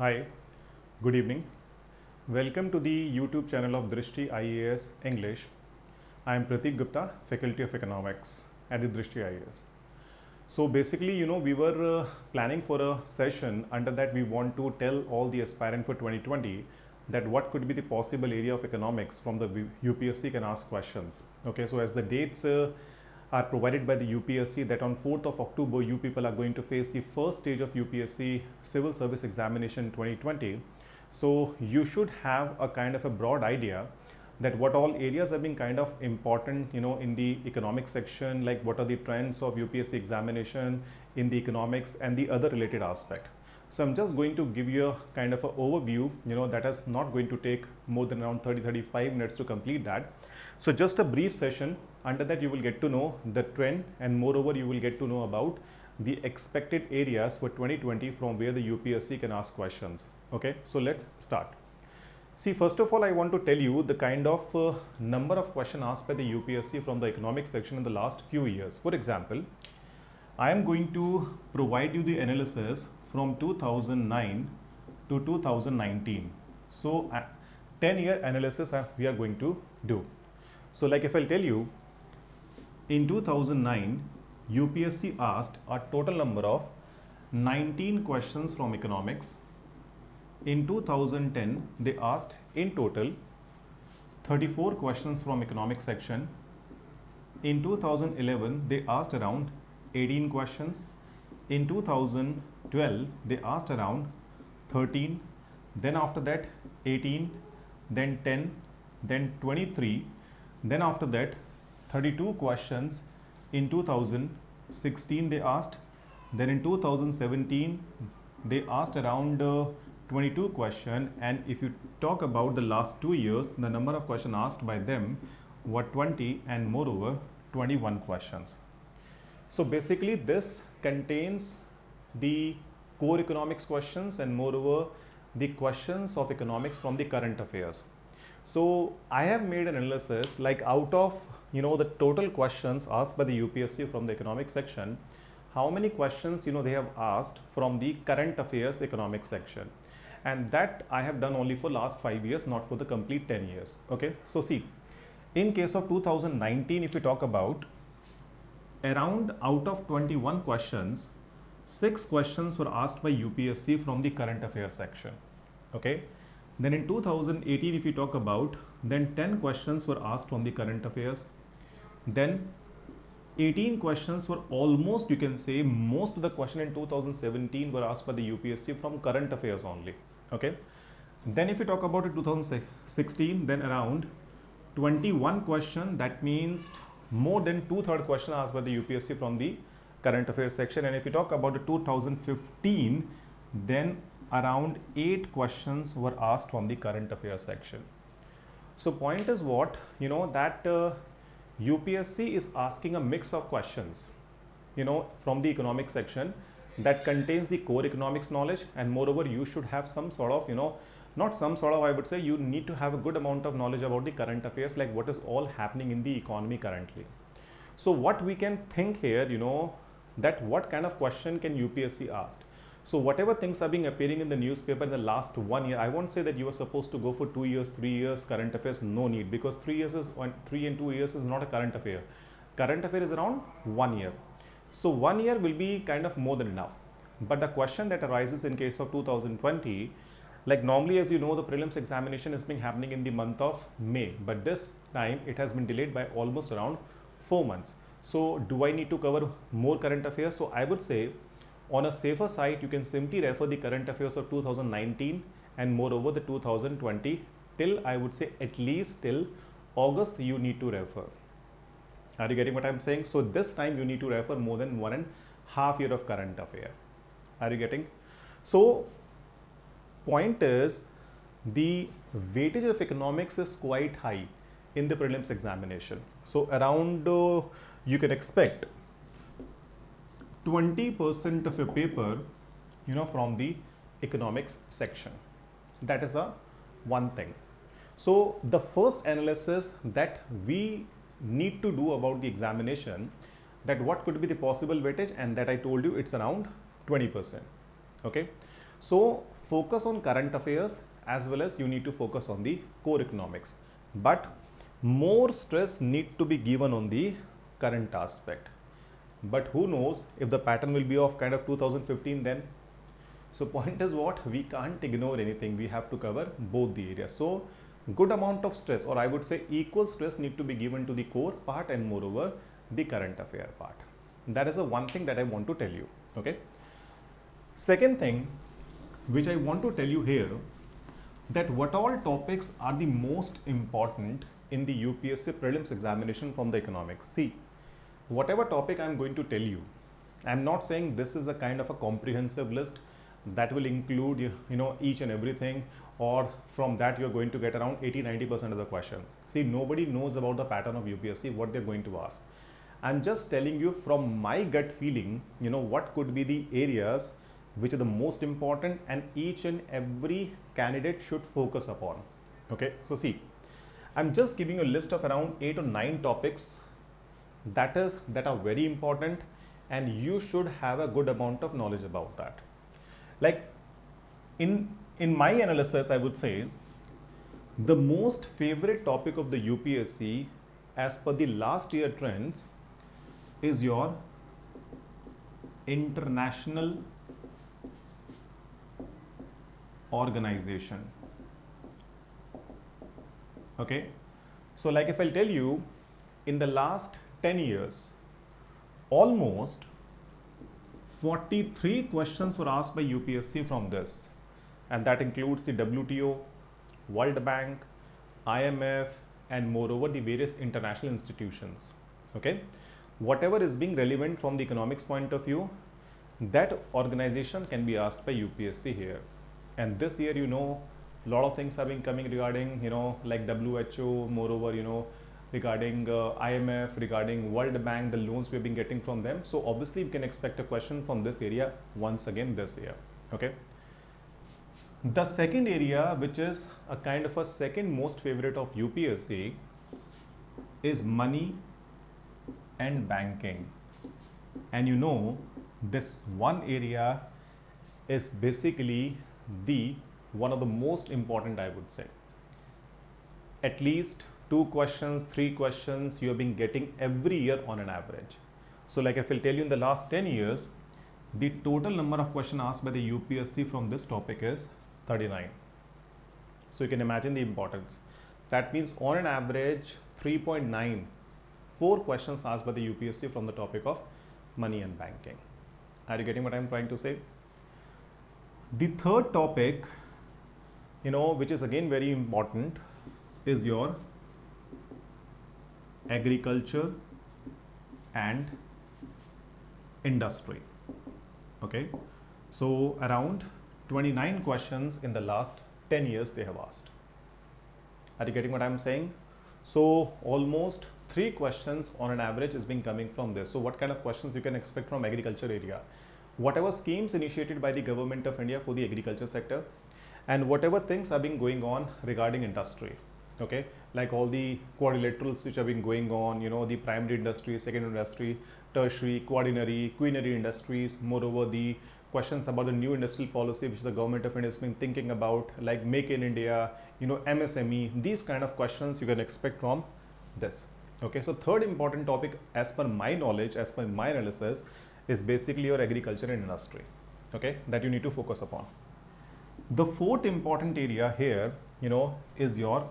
Hi, good evening. Welcome to the YouTube channel of Drishti IAS English. I am Pratik Gupta, Faculty of Economics at the Drishti IAS. So basically, we were planning for a session. Under that, we want to tell all the aspirant for 2020 that what could be the possible area of economics from the UPSC can ask questions. Okay, so as the dates are provided by the UPSC that on 4th of October, you people are going to face the first stage of UPSC Civil Service Examination 2020. So you should have a kind of a broad idea that what all areas are being kind of important, in the economic section, like what are the trends of UPSC examination in the economics and the other related aspect. So I'm just going to give you a kind of an overview, that is not going to take more than around 30-35 minutes to complete that. So just a brief session. Under that you will get to know the trend, and moreover you will get to know about the expected areas for 2020 from where the UPSC can ask questions. Okay, so let's start. See, first of all, I want to tell you the kind of number of questions asked by the UPSC from the economics section in the last few years. For example, I am going to provide you the analysis from 2009 to 2019. So 10-year analysis we are going to do. So like if I'll tell you, in 2009, UPSC asked a total number of 19 questions from economics. In 2010, they asked in total 34 questions from economics section. In 2011, they asked around 18 questions. In 2012, they asked around 13. Then after that, 18, then 10, then 23. Then after that, 32 questions. In 2016, they asked. Then in 2017, they asked around 22 questions. And if you talk about the last 2 years, the number of questions asked by them were 20, and moreover 21 questions. So basically this contains the core economics questions and moreover the questions of economics from the current affairs. So I have made an analysis, like out of the total questions asked by the UPSC from the economics section, how many questions they have asked from the current affairs economics section, and that I have done only for last 5 years, not for the complete 10 years. Okay, so see, in case of 2019, if we talk about, around out of 21 questions, 6 questions were asked by UPSC from the current affairs section. Okay, then in 2018, if we talk about, then 10 questions were asked from the current affairs. Then 18 questions were almost, you can say, most of the question in 2017 were asked by the UPSC from current affairs only. Okay, then if we talk about it 2016, then around 21 question, that means more than 2/3 question asked by the UPSC from the current affairs section. And if we talk about the 2015, then around 8 questions were asked from the current affairs section. So point is what, that UPSC is asking a mix of questions, from the economics section that contains the core economics knowledge, and moreover you should have some sort of, not some sort of, I would say you need to have a good amount of knowledge about the current affairs, like what is all happening in the economy currently. So what we can think here, that what kind of question can UPSC ask? So whatever things are being appearing in the newspaper in the last 1 year, I won't say that you are supposed to go for 2 years, 3 years current affairs, no need, because 3 and 2 years is not a current affair. Current affair is around 1 year. So 1 year will be kind of more than enough. But the question that arises in case of 2020, like normally, as you know, the prelims examination is being happening in the month of May, but this time it has been delayed by almost around 4 months. So do I need to cover more current affairs? So I would say, on a safer side, you can simply refer the current affairs of 2019 and moreover the 2020 till, I would say, at least till August you need to refer. Are you getting what I'm saying? So this time you need to refer more than 1.5 years of current affair. Are you getting? So point is, the weightage of economics is quite high in the prelims examination. So around you can expect 20% of a paper, from the economics section. That is a one thing. So the first analysis that we need to do about the examination, that what could be the possible weightage, and that I told you it's around 20%. Okay, so focus on current affairs as well as you need to focus on the core economics, but more stress need to be given on the current aspect. But who knows if the pattern will be of kind of 2015 then. So point is what, we can't ignore anything, we have to cover both the areas. So good amount of stress, or I would say equal stress, need to be given to the core part and moreover the current affair part. That is the one thing that I want to tell you. Okay. Second thing which I want to tell you here, that what all topics are the most important in the UPSC prelims examination from the economics. See, whatever topic I am going to tell you, I am not saying this is a kind of a comprehensive list that will include each and everything, or from that you are going to get around 80-90% of the question. See, nobody knows about the pattern of UPSC, what they are going to ask. I am just telling you from my gut feeling, what could be the areas which are the most important and each and every candidate should focus upon. Okay, so see, I'm just giving you a list of around 8 or 9 topics that are very important, and you should have a good amount of knowledge about that. Like in my analysis, I would say the most favorite topic of the UPSC as per the last year trends is your international organization. Okay, so like if I'll tell you, in the last 10 years, almost 43 questions were asked by UPSC from this, and that includes the WTO, World Bank, IMF, and moreover the various international institutions. Okay, whatever is being relevant from the economics point of view, that organization can be asked by UPSC here. And this year, a lot of things have been coming regarding, like WHO, moreover, regarding IMF, regarding World Bank, the loans we've been getting from them. So obviously we can expect a question from this area once again this year. Okay. The second area, which is a kind of a second most favorite of UPSC, is money and banking. And this one area is basically the one of the most important, I would say. At least 2 questions, 3 questions you have been getting every year on an average. So like if I'll tell you, in the last 10 years, the total number of questions asked by the UPSC from this topic is 39. So you can imagine the importance. That means on an average 3.94 questions asked by the UPSC from the topic of money and banking. Are you getting what I'm trying to say? The third topic, which is again very important, is your agriculture and industry. Okay, so around 29 questions in the last 10 years they have asked. Are you getting what I'm saying? So almost 3 questions on an average is being coming from this. So what kind of questions you can expect from agriculture area? Whatever schemes initiated by the government of India for the agriculture sector, and whatever things have been going on regarding industry. Okay, like all the quadrilaterals which have been going on, the primary industry, secondary industry, tertiary, quaternary, quinary industries, moreover the questions about the new industrial policy which the government of India has been thinking about, like Make in India, MSME, these kind of questions you can expect from this. Okay, so third important topic as per my knowledge, as per my analysis, is basically your agriculture and industry. Okay, that you need to focus upon. The fourth important area here, is your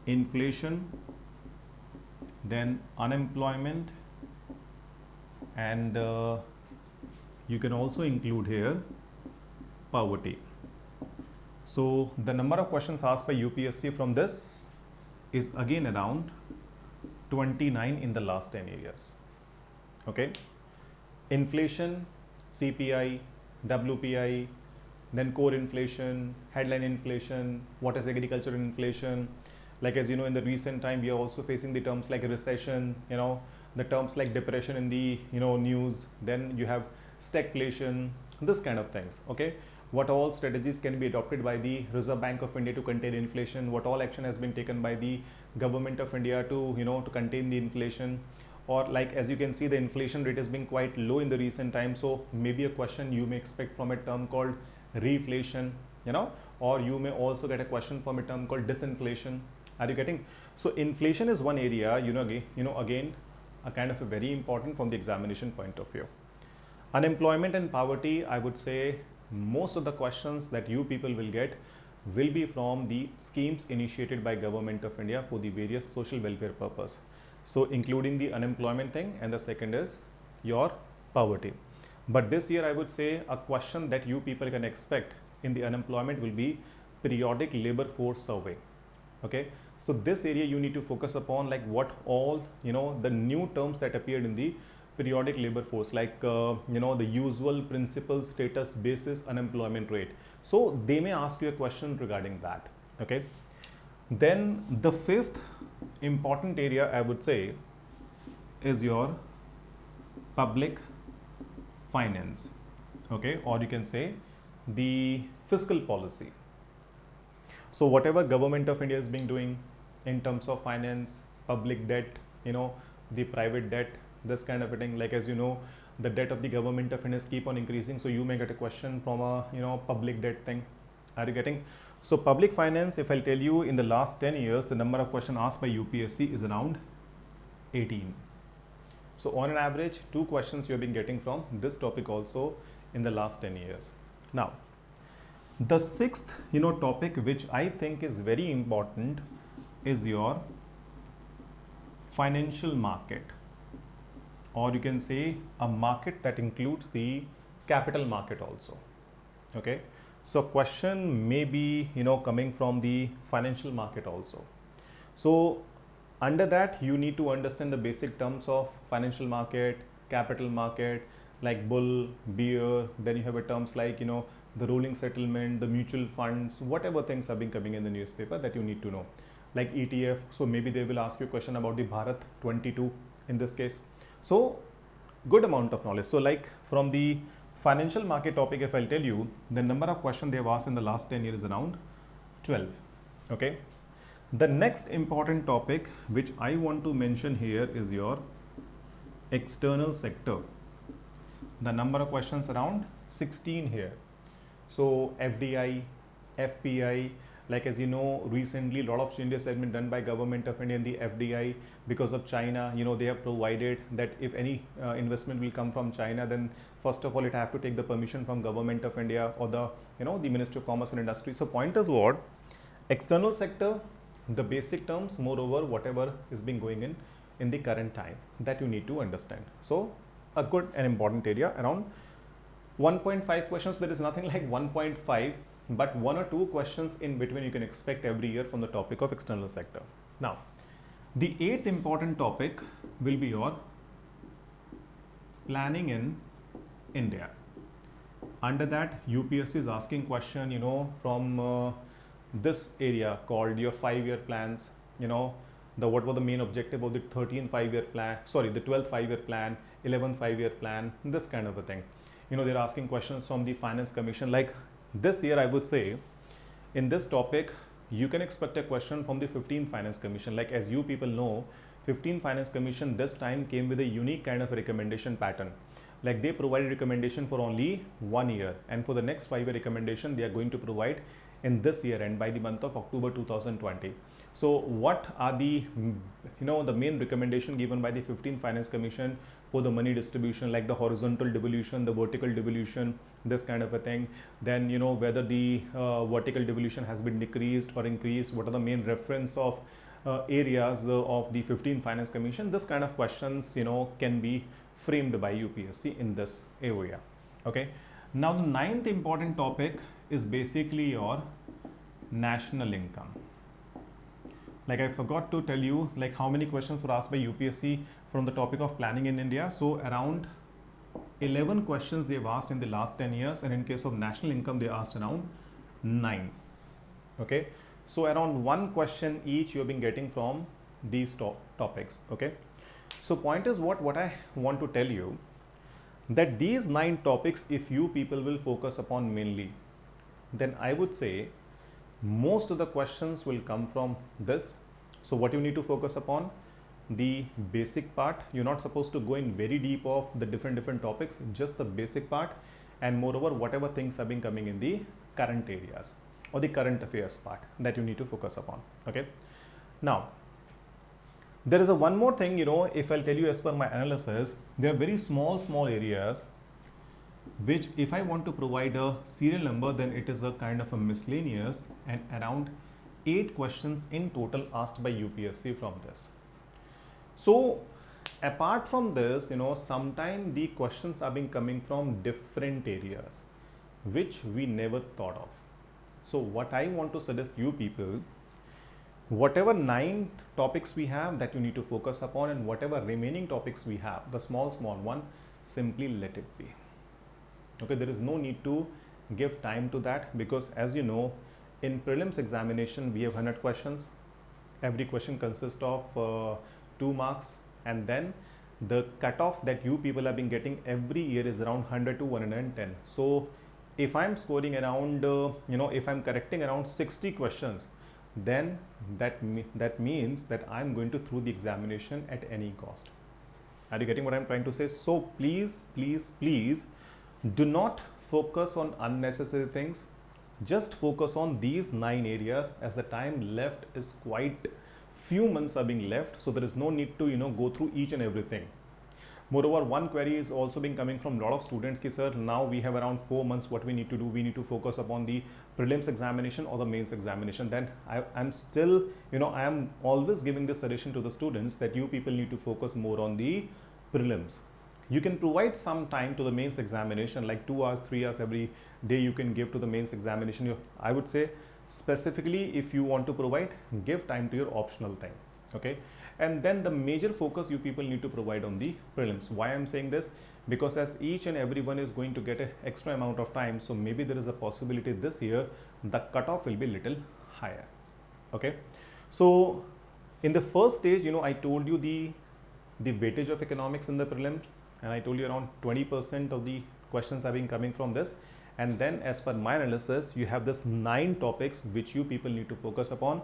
inflation, then unemployment, and you can also include here poverty. So the number of questions asked by UPSC from this is again around 29 in the last 10 years. Okay, inflation, CPI, WPI, then core inflation, headline inflation, what is agricultural inflation. Like as you know, in the recent time we are also facing the terms like recession, the terms like depression in the news, then you have stagflation, this kind of things. Okay, what all strategies can be adopted by the Reserve Bank of India to contain inflation, what all action has been taken by the government of India to to contain the inflation, or like as you can see, the inflation rate has been quite low in the recent times. So maybe a question you may expect from a term called reflation, or you may also get a question from a term called disinflation. Are you getting? So inflation is one area, again, a kind of a very important from the examination point of view. Unemployment and poverty, I would say most of the questions that you people will get will be from the schemes initiated by Government of India for the various social welfare purpose. So including the unemployment thing, and the second is your poverty. But this year I would say a question that you people can expect in the unemployment will be periodic labor force survey. Okay, so this area you need to focus upon, like what all the new terms that appeared in the periodic labor force, like the usual principal status basis unemployment rate. So they may ask you a question regarding that. Okay, then the fifth important area I would say is your public finance. Okay, or you can say the fiscal policy. So whatever Government of India is being doing in terms of finance, public debt, the private debt, this kind of a thing. Like as you know, the debt of the Government of India keep on increasing. So you may get a question from a public debt thing. Are you getting? So public finance, if I'll tell you, in the last 10 years, the number of questions asked by UPSC is around 18. So on an average, 2 questions you have been getting from this topic also in the last 10 years. Now, the sixth topic which I think is very important is your financial market, or you can say a market that includes the capital market also. Okay, so question may be coming from the financial market also. So under that you need to understand the basic terms of financial market, capital market, like bull, bear. Then you have a terms like the rolling settlement, the mutual funds, whatever things have been coming in the newspaper that you need to know, like ETF. So maybe they will ask you a question about the Bharat 22 in this case. So good amount of knowledge. So like from the financial market topic, if I'll tell you, the number of questions they have asked in the last 10 years is around 12. Okay. The next important topic which I want to mention here is your external sector. The number of questions around 16 here. So FDI, FPI, like as you know, recently a lot of changes have been done by Government of India in the FDI because of China. They have provided that if any investment will come from China, then first of all it have to take the permission from Government of India or the the Ministry of Commerce and Industry. So point is what? External sector, the basic terms, moreover whatever is being going in the current time, that you need to understand. So a good and important area, around 1.5 questions. There is nothing like 1.5, but 1 or 2 questions in between you can expect every year from the topic of external sector. Now, the 8th important topic will be your planning in India. Under that, UPSC is asking question, from this area called your 5-year plans, what was the main objective of the 13th 5-year plan, the 12th 5-year plan, 11th 5-year plan, this kind of a thing. They're asking questions from the Finance Commission. Like this year, I would say, in this topic, you can expect a question from the 15th Finance Commission. Like as you people know, 15th Finance Commission this time came with a unique kind of a recommendation pattern. Like they provided recommendation for only 1 year, and for the next 5-year recommendation, they are going to provide in this year and by the month of October 2020. So what are the the main recommendation given by the 15th Finance Commission for the money distribution, like the horizontal devolution, the vertical devolution, this kind of a thing. Then whether the vertical devolution has been decreased or increased, what are the main reference of areas of the 15th Finance Commission. This kind of questions can be framed by UPSC in this area. Okay, now the 9th important topic is basically your national income. Like I forgot to tell you, like how many questions were asked by UPSC from the topic of planning in India. So around 11 questions they've asked in the last 10 years, and in case of national income they asked around 9. Okay, so around 1 question each you have been getting from these topics. Okay, so point is what I want to tell you, that these 9 topics, if you people will focus upon mainly, then I would say most of the questions will come from this. So what you need to focus upon? the basic part. You're not supposed to go in very deep of the different topics, just the basic part, and moreover whatever things have been coming in the current areas or the current affairs part that you need to focus upon. Okay, now there is a one more thing, if I'll tell you as per my analysis, there are very small areas which if I want to provide a serial number, then it is a kind of a miscellaneous, and around 8 questions in total asked by UPSC from this. So apart from this, sometimes the questions are being coming from different areas which we never thought of. So what I want to suggest you people, whatever 9 topics we have that you need to focus upon, and whatever remaining topics we have, the small one, simply let it be. Okay, there is no need to give time to that, because as you know, in prelims examination we have 100 questions. Every question consists of 2 marks, and then the cutoff that you people have been getting every year is around 100 to 110. So if I'm scoring around if I'm correcting around 60 questions, then that means that I'm going to through the examination at any cost. Are you getting what I'm trying to say? So please do not focus on unnecessary things. Just focus on these 9 areas, as the time left is quite few months are being left, so there is no need to go through each and everything. Moreover, one query is also been coming from a lot of students ki sir, now we have around 4 months, what we need to do? We need to focus upon the prelims examination or the mains examination. Then I'm still, I am always giving this suggestion to the students that you people need to focus more on the prelims. You can provide some time to the mains examination, like 2 hours, 3 hours every day you can give to the mains examination. I would say specifically if you want to provide, give time to your optional thing. Okay, and then the major focus you people need to provide on the prelims. Why I'm saying this? Because as each and everyone is going to get an extra amount of time, so maybe there is a possibility this year the cutoff will be little higher. Okay, so in the first stage, I told you the weightage of economics in the prelim, and I told you around 20% of the questions have been coming from this. And then as per my analysis, you have this 9 topics which you people need to focus upon.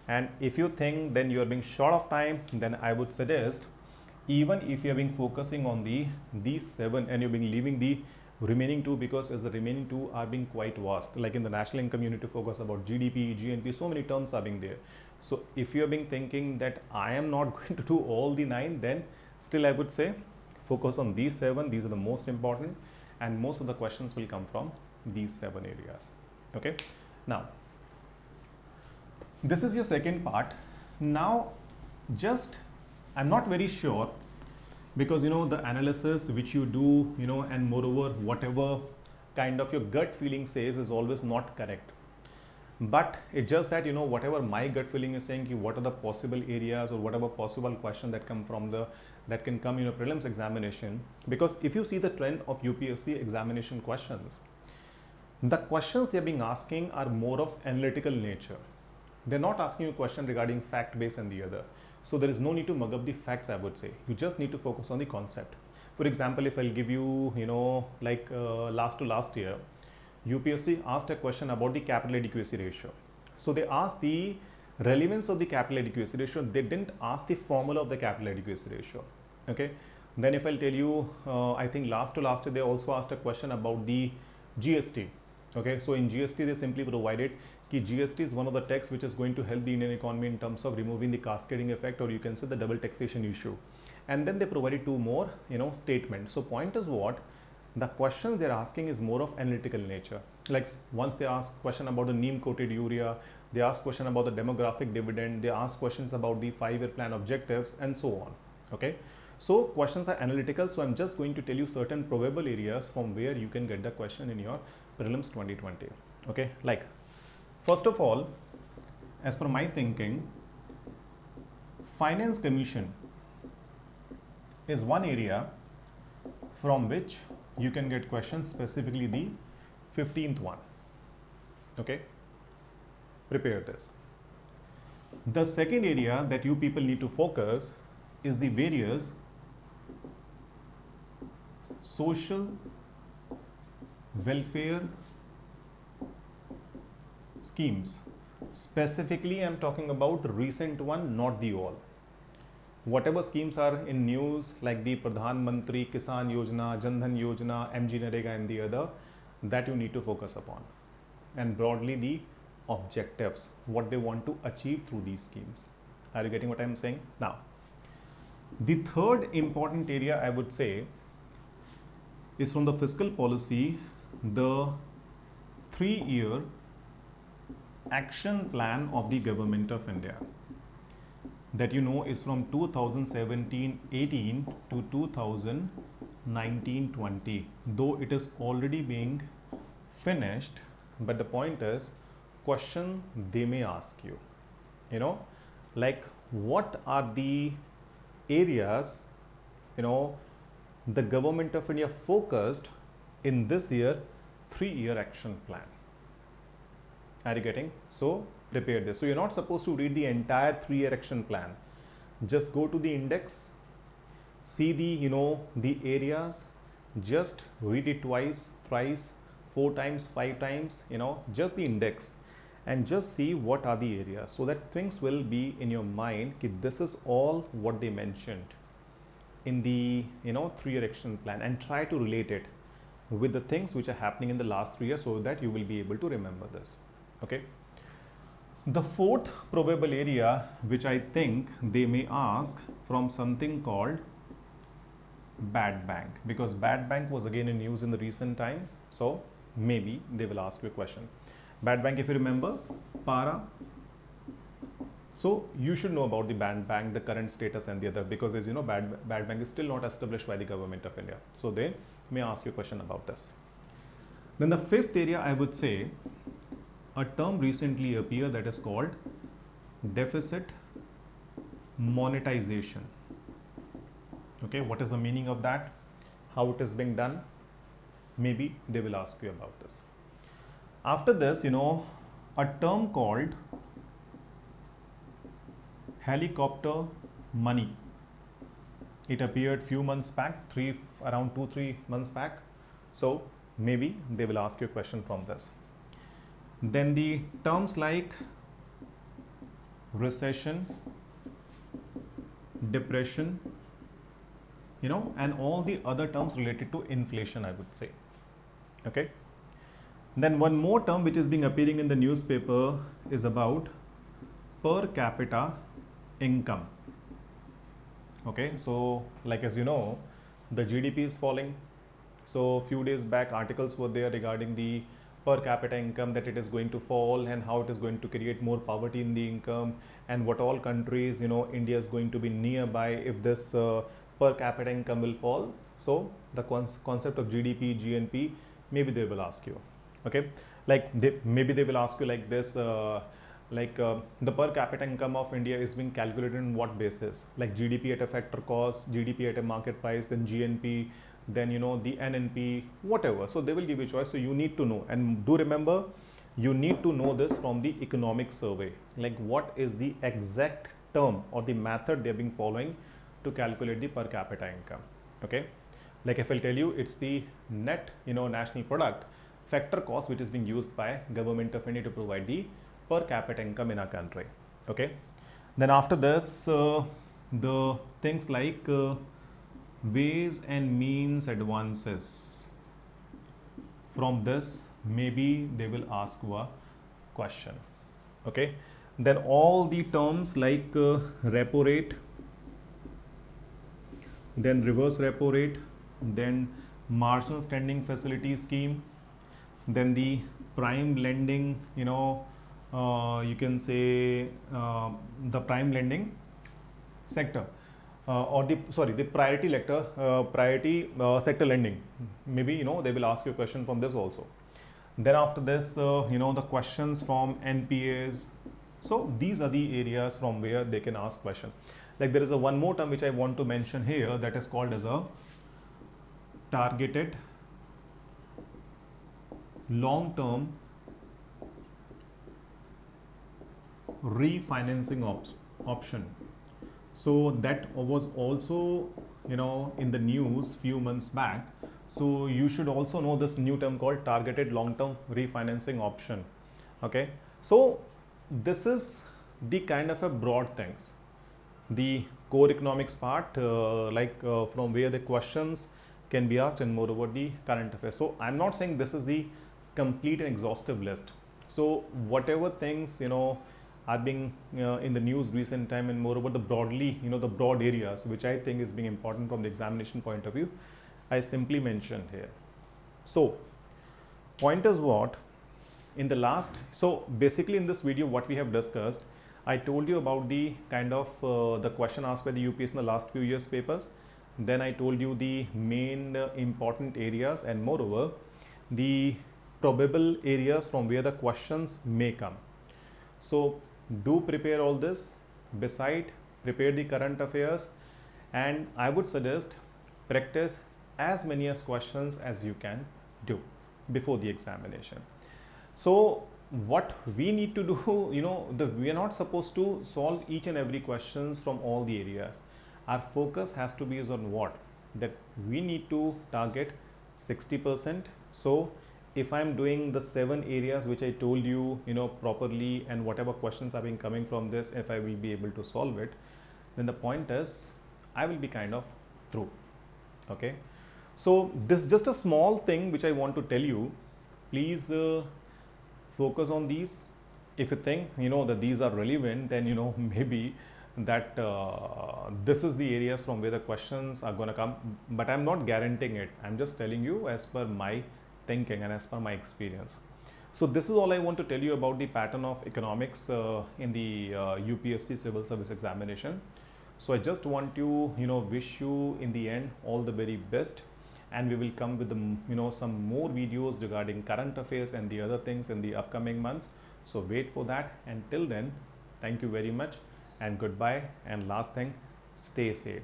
And if you think then you are being short of time, then I would suggest, even if you have been focusing on these 7 and you've been leaving the remaining 2, because as the remaining 2 are being quite vast, like in the national income you need to focus about GDP, GNP, so many terms are being there. So if you have been thinking that I am not going to do all the 9, then still I would say focus on these 7. These are the most important, and most of the questions will come from these 7 areas. Okay, now this is your second part. Now just, I'm not very sure, because the analysis which you do, and moreover whatever kind of your gut feeling says is always not correct. But it's just that whatever my gut feeling is saying, what are the possible areas or whatever possible question that come from that can come in a prelims examination. Because if you see the trend of UPSC examination questions, the questions they're being asking are more of analytical nature. They're not asking you a question regarding fact base and the other. So there is no need to mug up the facts, I would say. You just need to focus on the concept. For example, if I'll give you, like last to last year, UPSC asked a question about the capital adequacy ratio. So they asked the relevance of the capital adequacy ratio. They didn't ask the formula of the capital adequacy ratio. Okay. Then if I'll tell you, I think last to last year, they also asked a question about the GST. Okay. So in GST, they simply provided that GST is one of the tax which is going to help the Indian economy in terms of removing the cascading effect, or you can say the double taxation issue. And then they provided 2 more, statements. So point is what? The question they're asking is more of analytical nature. Like once they ask question about the neem coated urea, they ask question about the demographic dividend, they ask questions about the 5-year plan objectives, and so on. Okay, so questions are analytical. So I'm just going to tell you certain probable areas from where you can get the question in your prelims 2020. Okay, like first of all, as per my thinking, finance commission is one area from which you can get questions, specifically the 15th one. Okay, prepare this. The second area that you people need to focus is the various social welfare schemes. Specifically, I'm talking about the recent one, not the all. whatever schemes are in news like the Pradhan Mantri Kisan Yojana, Jan Dhan Yojana, MG Narega and the other, that you need to focus upon, and broadly the objectives, what they want to achieve through these schemes. Are you getting what I'm saying? Now, the third important area I would say is from the fiscal policy, the 3-year action plan of the government of India, that you know is from 2017-18 to 2019-20, though it is already being finished, but the point is, question they may ask you, you know, like what are the areas, you know, the government of India focused in this year 3-year action plan. Are you getting? So prepare this. So you're not supposed to read the entire 3-year action plan. Just go to the index, see the, you know, the areas, just read it twice, thrice, 4 times, 5 times, you know, just the index, and just see what are the areas, so that things will be in your mind that this is all what they mentioned in the, you know, 3-year action plan, and try to relate it with the things which are happening in the last 3 years, so that you will be able to remember this. Okay. The fourth probable area which I think they may ask from something called bad bank, because bad bank was again in news in the recent time, so maybe they will ask you a question. Bad bank, if you remember, para. So you should know about the bad bank, the current status and the other, because as you know, bad bank is still not established by the government of India, so they may ask you a question about this. Then the fifth area I would say, a term recently appeared that is called deficit monetization. Okay, what is the meaning of that? How it is being done? Maybe they will ask you about this. After this, you know, a term called helicopter money. It appeared few months back, around 2-3 months back. So maybe they will ask you a question from this. Then the terms like recession, depression, you know, and all the other terms related to inflation, I would say. Okay. Then one more term which is being appearing in the newspaper is about per capita income. Okay, so like as you know, the GDP is falling. So few days back articles were there regarding the per capita income, that it is going to fall and how it is going to create more poverty in the income, and what all countries, you know, India is going to be nearby if this per capita income will fall. So the concept of GDP, GNP, maybe they will ask you. Okay, like maybe they will ask you like this, the per capita income of India is being calculated on what basis? Like GDP at a factor cost, GDP at a market price, then GNP, then you know the NNP, whatever. So they will give you a choice. So you need to know, and do remember, you need to know this from the economic survey, like what is the exact term or the method they are being following to calculate the per capita income. Okay, like if I'll tell you, it's the net, you know, national product factor cost which is being used by government of India to provide the per capita income in our country. Okay, then after this, the things like ways and means advances. From this, maybe they will ask you a question. Okay, then all the terms like repo rate, then reverse repo rate, then marginal standing facility scheme, then the prime lending, you know, you can say the prime lending sector, or the priority sector lending. Maybe, you know, they will ask you a question from this also. Then after this, you know, the questions from NPAs. So these are the areas from where they can ask question. Like there is a one more term which I want to mention here, that is called as a targeted long-term refinancing option. So that was also, you know, in the news few months back. So you should also know this new term called targeted long-term refinancing option. Okay, so this is the kind of a broad things. the core economics part, from where the questions can be asked, and moreover the current affairs. So I'm not saying this is the complete and exhaustive list. So whatever things are being in the news recent time, and moreover the broadly the broad areas which I think is being important from the examination point of view, I simply mentioned here. So point is what in the last, so basically in this video what we have discussed, I told you about the kind of the question asked by the UPS in the last few years papers. Then I told you the main important areas, and moreover the probable areas from where the questions may come. So do prepare all this. Beside, prepare the current affairs, and I would suggest practice as many as questions as you can do before the examination. So what we need to do, we are not supposed to solve each and every questions from all the areas. Our focus has to be on what? That we need to target 60%. So if I'm doing the 7 areas which I told you, properly, and whatever questions are being coming from this, if I will be able to solve it, then the point is I will be kind of through. Okay. So this is just a small thing which I want to tell you. Please focus on these. If you think that these are relevant, then maybe that this is the areas from where the questions are going to come, but I'm not guaranteeing it. I'm just telling you as per my thinking and as per my experience. So this is all I want to tell you about the pattern of economics in the UPSC civil service examination. So I just want to wish you in the end all the very best, and we will come with the some more videos regarding current affairs and the other things in the upcoming months. So wait for that, and till then, thank you very much and goodbye. And last thing, stay safe.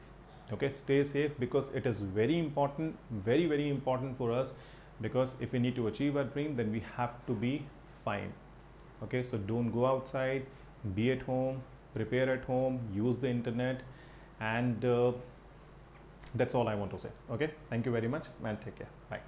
Okay, stay safe, because it is very important, very, very important for us, because if we need to achieve our dream, then we have to be fine. Okay, so don't go outside, be at home, prepare at home, use the internet, and that's all I want to say. Okay, thank you very much and take care. Bye.